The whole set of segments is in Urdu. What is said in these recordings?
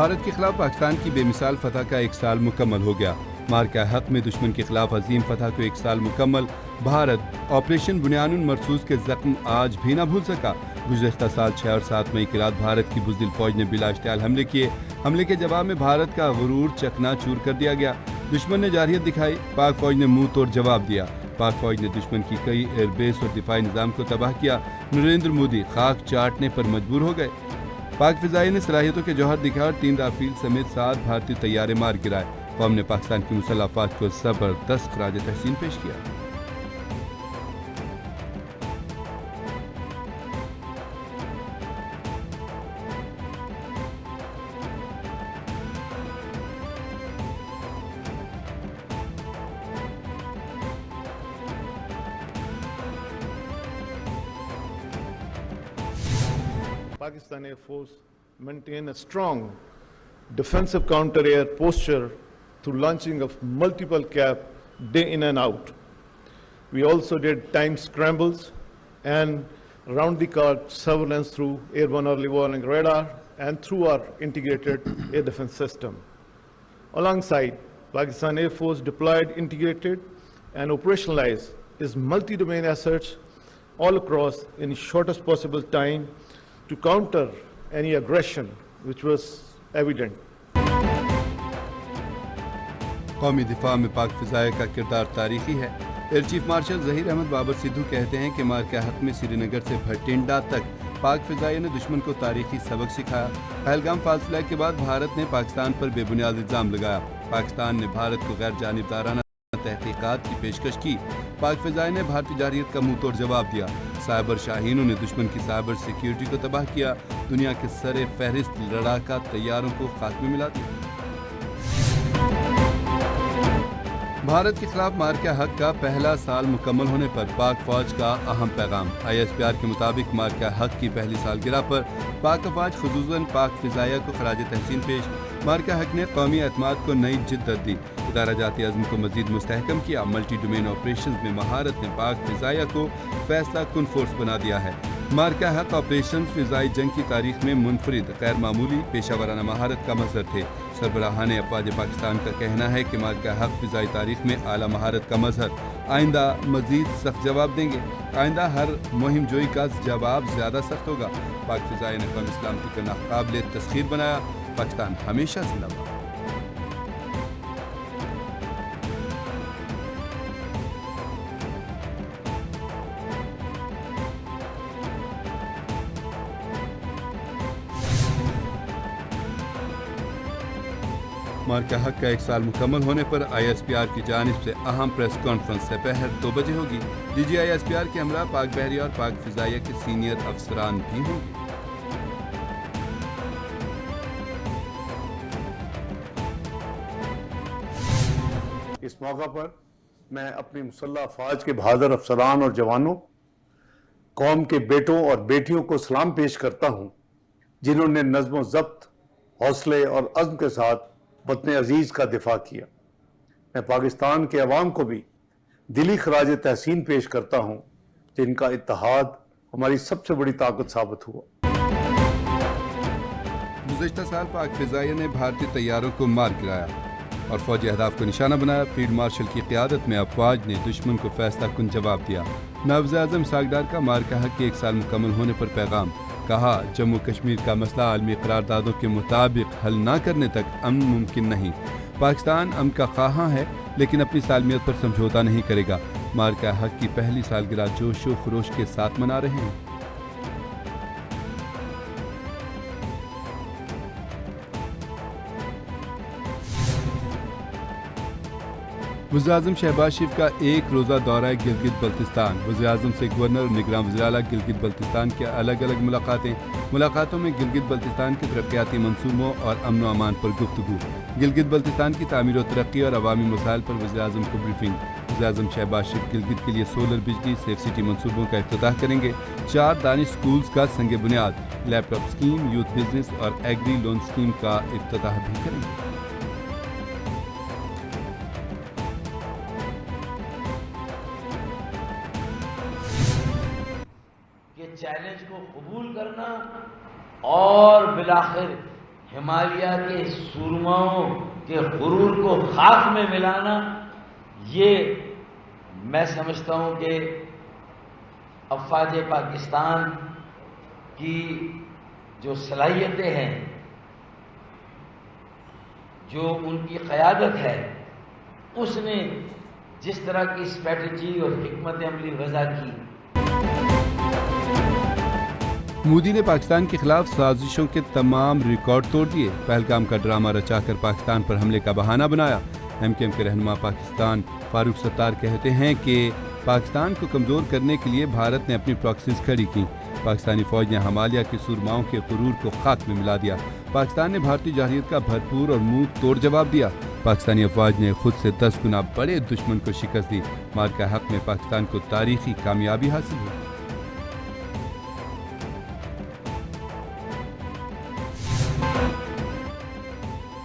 بھارت کے خلاف پاکستان کی بے مثال فتح کا 1 سال مکمل ہو گیا۔ مارکہ حق میں دشمن کے خلاف عظیم فتح کو 1 سال مکمل۔ بھارت آپریشن بنیان مرصوص کے زخم آج بھی نہ بھول سکا۔ گزشتہ سال 6 اور 7 مئی کی رات بھارت کی بزدل فوج نے بلا اشتعال حملے کیے۔ حملے کے جواب میں بھارت کا غرور چکنا چور کر دیا گیا۔ دشمن نے جارحیت دکھائی، پاک فوج نے منہ توڑ جواب دیا۔ پاک فوج نے دشمن کی کئی ایئر بیس اور دفاعی نظام کو تباہ کیا۔ نریندر مودی خاک چاٹنے پر مجبور ہو گئے۔ پاک فضائیہ نے صلاحیتوں کے جوہر دکھائے اور 3 رافیل سمیت 7 بھارتی طیارے مار گرائے۔ قوم نے پاکستان کی مسلح افواج کو زبردست خراج تحسین پیش کیا۔ Pakistan Air Force maintain a strong defensive counter-air posture through launching of multiple CAP day in and out. We also did time scrambles and round-the-clock surveillance through airborne early warning radar and through our integrated air defense system. Alongside, Pakistan Air Force deployed, integrated and operationalized its multi-domain assets all across in the shortest possible time to counter any aggression which was evident. قومی دفاع میں پاک فضائیہ کا کردار تاریخی ہے۔ Air chief marshal Zaheer Ahmed Babar Sidhu کہتے ہیں کہ مارکہ حق میں سری نگر سے بھٹینڈا تک پاک فضائیہ نے دشمن کو تاریخی سبق سکھایا۔ پہلگام فالس فلیگ کے بعد بھارت نے پاکستان پر بے بنیاد الزام لگایا۔ پاکستان نے بھارت کو غیر جانبدارانہ تحقیقات کی پیشکش کی۔ پاک فضائیہ نے بھارتی جارحیت کا منہ توڑ جواب دیا۔ سائبر شاہینوں نے دشمن کی سائبر سیکیورٹی کو تباہ کیا۔ دنیا کے سر فہرست لڑاکا طیاروں کو خاک میں ملا دیا۔ بھارت کے خلاف مارکہ حق کا پہلا سال مکمل ہونے پر پاک فوج کا اہم پیغام۔ ISPR کے مطابق مارکہ حق کی پہلی سالگرہ پر پاک افواج خصوصاً پاک فضائیہ کو خراج تحسین پیش۔ مارکہ حق نے قومی اعتماد کو نئی جدت دی، ادارہ جاتی عزم کو مزید مستحکم کیا۔ ملٹی ڈومین آپریشنز میں مہارت نے پاک فضائیہ کو فیصلہ کن فورس بنا دیا ہے۔ مارکہ حق آپریشنز فضائی جنگ کی تاریخ میں منفرد، غیر معمولی پیشہ ورانہ مہارت کا مظہر تھے۔ سربراہان افواج پاکستان کا کہنا ہے کہ مارکہ حق فضائی تاریخ میں اعلیٰ مہارت کا مظہر۔ آئندہ مزید سخت جواب دیں گے۔ آئندہ ہر مہم جوئی کا جواب زیادہ سخت ہوگا۔ پاک فضائیہ نے قومی سلامتی کو ناقابل تسخیر بنایا۔ پاکستان ہمیشہ زندہ باد۔ مارکہ حق کا 1 سال مکمل ہونے پر ISPR کی جانب سے اہم پریس کانفرنس دوپہر 2 بجے ہوگی۔ DG ISPR کے ہمراہ پاک بحریہ اور پاک فضائیہ کے سینئر افسران بھی ہوں گے۔ اس موقع پر میں اپنی مسلح افواج کے بہادر افسران اور جوانوں، قوم کے بیٹوں اور بیٹیوں کو سلام پیش کرتا ہوں، جنہوں نے نظم و ضبط، حوصلے اور عزم کے ساتھ وطن عزیز کا دفاع کیا۔ میں پاکستان کے عوام کو بھی دلی خراج تحسین پیش کرتا ہوں، جن کا اتحاد ہماری سب سے بڑی طاقت ثابت ہوا۔ گزشتہ سال پاک فضائیہ نے بھارتی طیاروں کو مار گرایا اور فوجی اہداف کو نشانہ بنایا۔ فیلڈ مارشل کی قیادت میں افواج نے دشمن کو فیصلہ کن جواب دیا۔ نائب اعظم اسحاق ڈار کا مارکہ حق کے 1 سال مکمل ہونے پر پیغام۔ کہا، جموں کشمیر کا مسئلہ عالمی قراردادوں کے مطابق حل نہ کرنے تک امن ممکن نہیں۔ پاکستان امن کا خواہاں ہے لیکن اپنی سالمیت پر سمجھوتہ نہیں کرے گا۔ مارکہ حق کی پہلی سالگرہ جوش و خروش کے ساتھ منا رہے ہیں۔ وزیراعظم شہباز شریف کا 1 روزہ دورہ گلگت بلتستان۔ وزیراعظم سے گورنر اور نگراں وزیر اعلیٰ گلگت بلتستان کے الگ الگ ملاقاتوں میں گلگت بلتستان کے ترقیاتی منصوبوں اور امن و امان پر گفتگو۔ گلگت بلتستان کی تعمیر و ترقی اور عوامی مسائل پر وزیراعظم کو بریفنگ۔ وزیراعظم شہباز شریف گلگت کے لیے سولر بجلی سیف سٹی منصوبوں کا افتتاح کریں گے۔ 4 دانش سکولز کا سنگ بنیاد، لیپ ٹاپ اسکیم، یوتھ بزنس اور ایگری لون اسکیم کا افتتاح بھی کریں گے۔ چیلنج کو قبول کرنا اور بالآخر ہمالیہ کے سورماؤں کے غرور کو خاک میں ملانا، یہ میں سمجھتا ہوں کہ افواج پاکستان کی جو صلاحیتیں ہیں، جو ان کی قیادت ہے، اس نے جس طرح کی اسٹریٹجی اور حکمت عملی وضع کی۔ مودی نے پاکستان کے خلاف سازشوں کے تمام ریکارڈ توڑ دیے، پہلگام کا ڈرامہ رچا کر پاکستان پر حملے کا بہانہ بنایا۔ ایم کیو ایم کے رہنما پاکستان فاروق ستار کہتے ہیں کہ پاکستان کو کمزور کرنے کے لیے بھارت نے اپنی پراکسیز کھڑی کی۔ پاکستانی فوج نے ہمالیہ کے سورماؤں کے غرور کو خاک میں ملا دیا۔ پاکستان نے بھارتی جارحیت کا بھرپور اور منہ توڑ جواب دیا۔ پاکستانی افواج نے خود سے 10 گنا بڑے دشمن کو شکست دی۔ مارکہ حق میں پاکستان کو تاریخی کامیابی حاصل ہوئی۔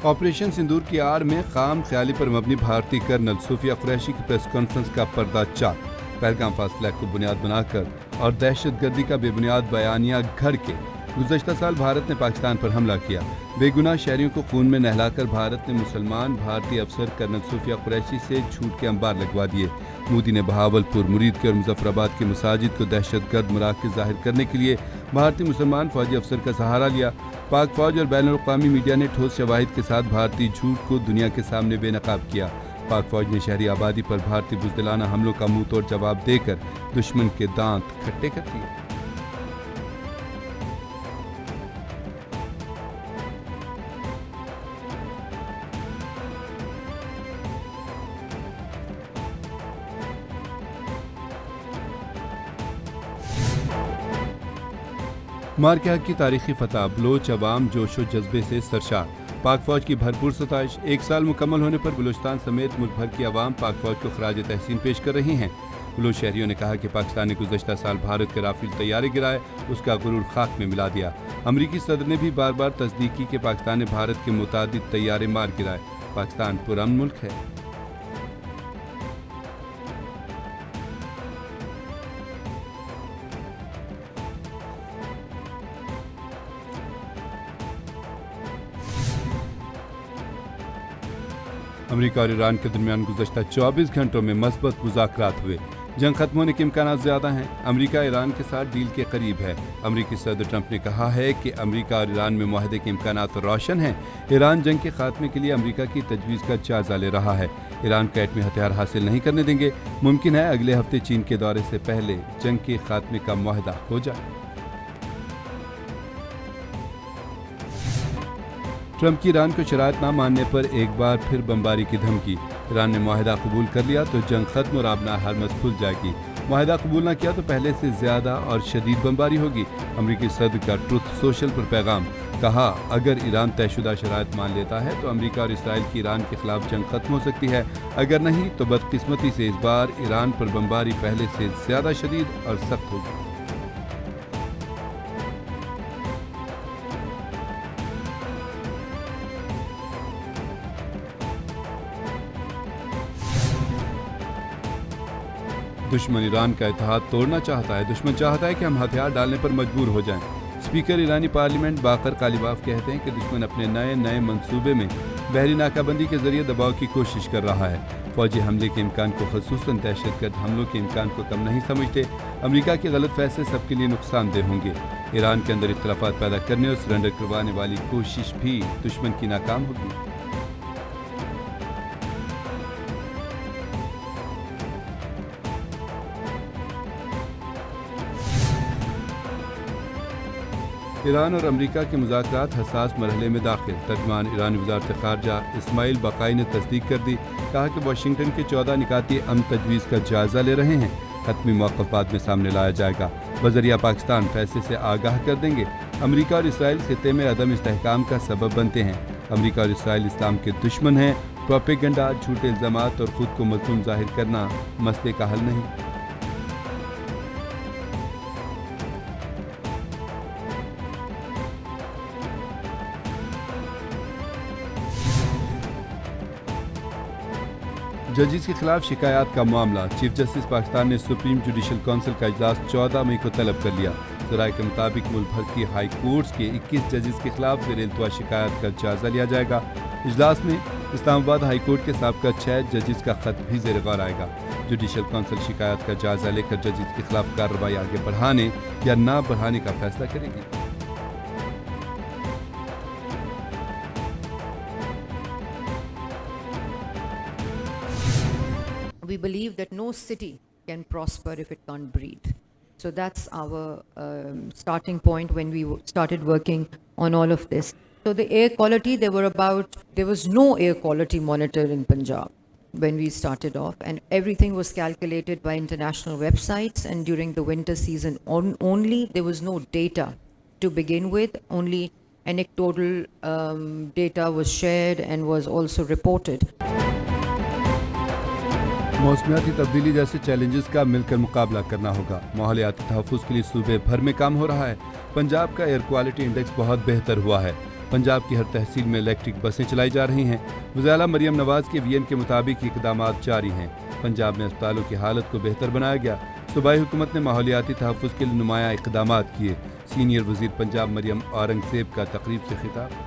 آپریشن سندور کی آڑ میں خام خیالی پر مبنی بھارتی کرنل صوفیہ قریشی کی پریس کانفرنس کا پردہ چاک۔ پہلگام فاسٹ فلیگ کو بنیاد بنا کر اور دہشت گردی کا بے بنیاد بیانیہ گھڑ کے گزشتہ سال بھارت نے پاکستان پر حملہ کیا۔ بے گناہ شہریوں کو خون میں نہلا کر بھارت نے مسلمان بھارتی افسر کرنل صوفیہ قریشی سے جھوٹ کے انبار لگوا دیے۔ مودی نے بہاولپور، مرید کے اور مظفر آباد کی مساجد کو دہشت گرد مراکز ظاہر کرنے کے لیے بھارتی مسلمان فوجی افسر کا سہارا لیا۔ پاک فوج اور بین الاقوامی میڈیا نے ٹھوس شواہد کے ساتھ بھارتی جھوٹ کو دنیا کے سامنے بے نقاب کیا۔ پاک فوج نے شہری آبادی پر بھارتی بزدلانہ حملوں کا منہ توڑ جواب دے کر دشمن کے دانت کھٹے کر دیے۔ مارکہ حق کی تاریخی فتح، بلوچ عوام جوش و جذبے سے سرشار۔ پاک فوج کی بھرپور ستائش۔ 1 سال مکمل ہونے پر بلوچستان سمیت ملک بھر کی عوام پاک فوج کو خراج تحسین پیش کر رہی ہیں۔ بلوچ شہریوں نے کہا کہ پاکستان نے گزشتہ سال بھارت کے رافیل طیارے گرائے، اس کا غرور خاک میں ملا دیا۔ امریکی صدر نے بھی بار بار تصدیق کی کہ پاکستان نے بھارت کے متعدد طیارے مار گرائے۔ پاکستان پرامن ملک ہے۔ امریکہ اور ایران کے درمیان گزشتہ 24 گھنٹوں میں مثبت مذاکرات ہوئے۔ جنگ ختم ہونے کے امکانات زیادہ ہیں۔ امریکہ ایران کے ساتھ ڈیل کے قریب ہے۔ امریکی صدر ٹرمپ نے کہا ہے کہ امریکہ اور ایران میں معاہدے کے امکانات روشن ہیں۔ ایران جنگ کے خاتمے کے لیے امریکہ کی تجویز کا جائزہ لے رہا ہے۔ ایران کا ایٹمی ہتھیار حاصل نہیں کرنے دیں گے۔ ممکن ہے اگلے ہفتے چین کے دورے سے پہلے جنگ کے خاتمے کا معاہدہ ہو جائے۔ ٹرمپ کی ایران کو شرائط نہ ماننے پر ایک بار پھر بمباری کی دھمکی۔ ایران نے معاہدہ قبول کر لیا تو جنگ ختم اور آبناء ہرمز کھل جائے گی۔ معاہدہ قبول نہ کیا تو پہلے سے زیادہ اور شدید بمباری ہوگی۔ امریکی صدر کا ٹروتھ سوشل پر پیغام، کہا اگر ایران طے شدہ شرائط مان لیتا ہے تو امریکہ اور اسرائیل کی ایران کے خلاف جنگ ختم ہو سکتی ہے، اگر نہیں تو بدقسمتی سے اس بار ایران پر بمباری پہلے سے زیادہ شدید اور سخت ہوگی۔ دشمن ایران کا اتحاد توڑنا چاہتا ہے۔ دشمن چاہتا ہے کہ ہم ہتھیار ڈالنے پر مجبور ہو جائیں۔ اسپیکر ایرانی پارلیمنٹ باقر قالیباف کہتے ہیں کہ دشمن اپنے نئے منصوبے میں بحری ناکہ بندی کے ذریعے دباؤ کی کوشش کر رہا ہے۔ فوجی حملے کے امکان کو، خصوصاً دہشت گرد حملوں کے امکان کو کم نہیں سمجھتے۔ امریکہ کے غلط فیصلے سب کے لیے نقصان دہ ہوں گے۔ ایران کے اندر اختلافات پیدا کرنے اور سرنڈر کروانے والی کوشش بھی دشمن کی ناکام ہوگی۔ ایران اور امریکہ کے مذاکرات حساس مرحلے میں داخل۔ ترجمان ایرانی وزارت خارجہ اسماعیل بقائی نے تصدیق کر دی، کہا کہ واشنگٹن کے 14 نکاتی امن تجویز کا جائزہ لے رہے ہیں۔ حتمی موقف بعد میں سامنے لایا جائے گا۔ بذریعہ پاکستان فیصلے سے آگاہ کر دیں گے۔ امریکہ اور اسرائیل خطے میں عدم استحکام کا سبب بنتے ہیں۔ امریکہ اور اسرائیل اسلام کے دشمن ہیں۔ پروپیگنڈا، جھوٹے الزامات اور خود کو مظلوم ظاہر کرنا مسئلے کا حل نہیں۔ ججز کے خلاف شکایات کا معاملہ۔ چیف جسٹس پاکستان نے سپریم جوڈیشل کونسل کا اجلاس 14 مئی کو طلب کر لیا۔ ذرائع کے مطابق ملک بھر کی ہائی کورٹس کے 21 ججز کے خلاف زیر التوا شکایات کا جائزہ لیا جائے گا۔ اجلاس میں اسلام آباد ہائی کورٹ کے سابقہ 6 ججز کا خط بھی زیر غور آئے گا۔ جوڈیشل کونسل شکایات کا جائزہ لے کر ججز کے خلاف کارروائی آگے بڑھانے یا نہ بڑھانے کا فیصلہ کرے گی۔ We believe that no city can prosper if it can't breathe. So that's our starting point when we started working on all of this. So the air quality, there was no air quality monitor in Punjab when we started off, and everything was calculated by international websites, and during the winter season only, there was no data to begin with, only anecdotal data was shared and was also reported. موسمیاتی تبدیلی جیسے چیلنجز کا مل کر مقابلہ کرنا ہوگا۔ ماحولیاتی تحفظ کے لیے صوبے بھر میں کام ہو رہا ہے۔ پنجاب کا ایئر کوالٹی انڈیکس بہت بہتر ہوا ہے۔ پنجاب کی ہر تحصیل میں الیکٹرک بسیں چلائی جا رہی ہیں۔ وزیر اعلیٰ مریم نواز کے وی این کے مطابق اقدامات جاری ہیں۔ پنجاب میں اسپتالوں کی حالت کو بہتر بنایا گیا۔ صوبائی حکومت نے ماحولیاتی تحفظ کے لیے نمایاں اقدامات کیے۔ سینئر وزیر پنجاب مریم اورنگزیب کا تقریب سے خطاب۔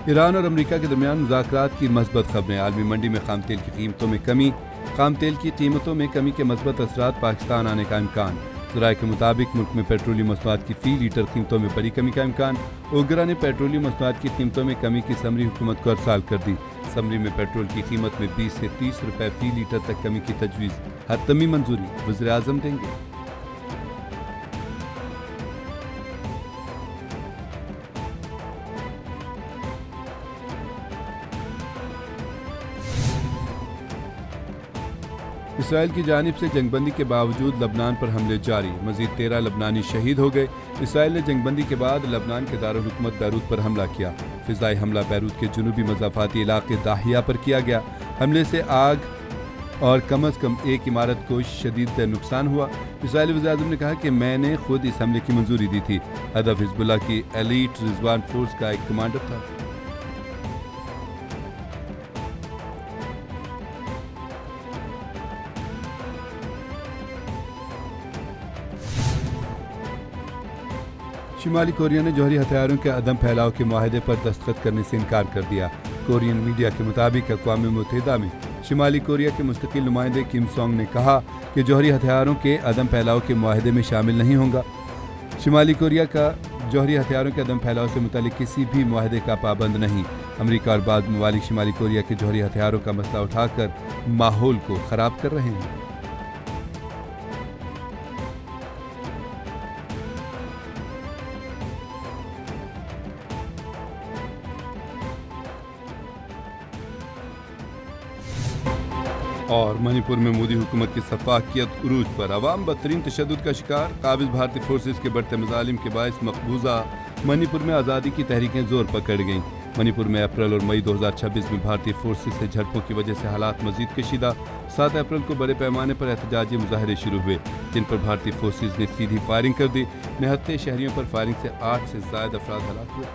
ایران اور امریکہ کے درمیان مذاکرات کی مثبت خبریں۔ عالمی منڈی میں خام تیل کی قیمتوں میں کمی۔ خام تیل کی قیمتوں میں کمی کے مثبت اثرات پاکستان آنے کا امکان۔ ذرائع کے مطابق ملک میں پیٹرولیم مصنوعات کی فی لیٹر قیمتوں میں بڑی کمی کا امکان۔ اوگرا نے پیٹرولیم مصنوعات کی قیمتوں میں کمی کی سمری حکومت کو ارسال کر دی۔ سمری میں پیٹرول کی قیمت میں 20 سے 30 روپے فی لیٹر تک کمی کی تجویز۔ حتمی منظوری وزیر اعظم دیں گے۔ اسرائیل کی جانب سے جنگ بندی کے باوجود لبنان پر حملے جاری۔ مزید 13 لبنانی شہید ہو گئے۔ اسرائیل نے جنگ بندی کے بعد لبنان کے دارالحکومت بیروت پر حملہ کیا۔ فضائی حملہ بیروت کے جنوبی مضافاتی علاقے داہیہ پر کیا گیا۔ حملے سے آگ اور کم از کم ایک عمارت کو شدید نقصان ہوا۔ اسرائیلی وزیر اعظم نے کہا کہ میں نے خود اس حملے کی منظوری دی تھی۔ ہدف حزب اللہ کی ایلیٹ رضوان فورس کا ایک کمانڈر تھا۔ شمالی کوریا نے جوہری ہتھیاروں کے عدم پھیلاؤ کے معاہدے پر دستخط کرنے سے انکار کر دیا۔ کورین میڈیا کے مطابق اقوام متحدہ میں شمالی کوریا کے مستقل نمائندے کم سونگ نے کہا کہ جوہری ہتھیاروں کے عدم پھیلاؤ کے معاہدے میں شامل نہیں ہوگا۔ شمالی کوریا کا جوہری ہتھیاروں کے عدم پھیلاؤ سے متعلق کسی بھی معاہدے کا پابند نہیں۔ امریکہ اور بعض ممالک شمالی کوریا کے جوہری ہتھیاروں کا مسئلہ اٹھا کر ماحول کو خراب کر رہے ہیں۔ اور منی پور میں مودی حکومت کی سفاکیت عروج پر، عوام بدترین تشدد کا شکار۔ قابض بھارتی فورسز کے بڑھتے مظالم کے باعث مقبوضہ منی پور میں آزادی کی تحریکیں زور پکڑ گئیں۔ منی پور میں اپریل اور مئی 2026 میں بھارتی فورسز سے جھڑپوں کی وجہ سے حالات مزید کشیدہ۔ 7 اپریل کو بڑے پیمانے پر احتجاجی مظاہرے شروع ہوئے، جن پر بھارتی فورسز نے سیدھی فائرنگ کر دی۔ نہتے شہریوں پر فائرنگ سے 8 سے زائد افراد ہلاک ہوئے۔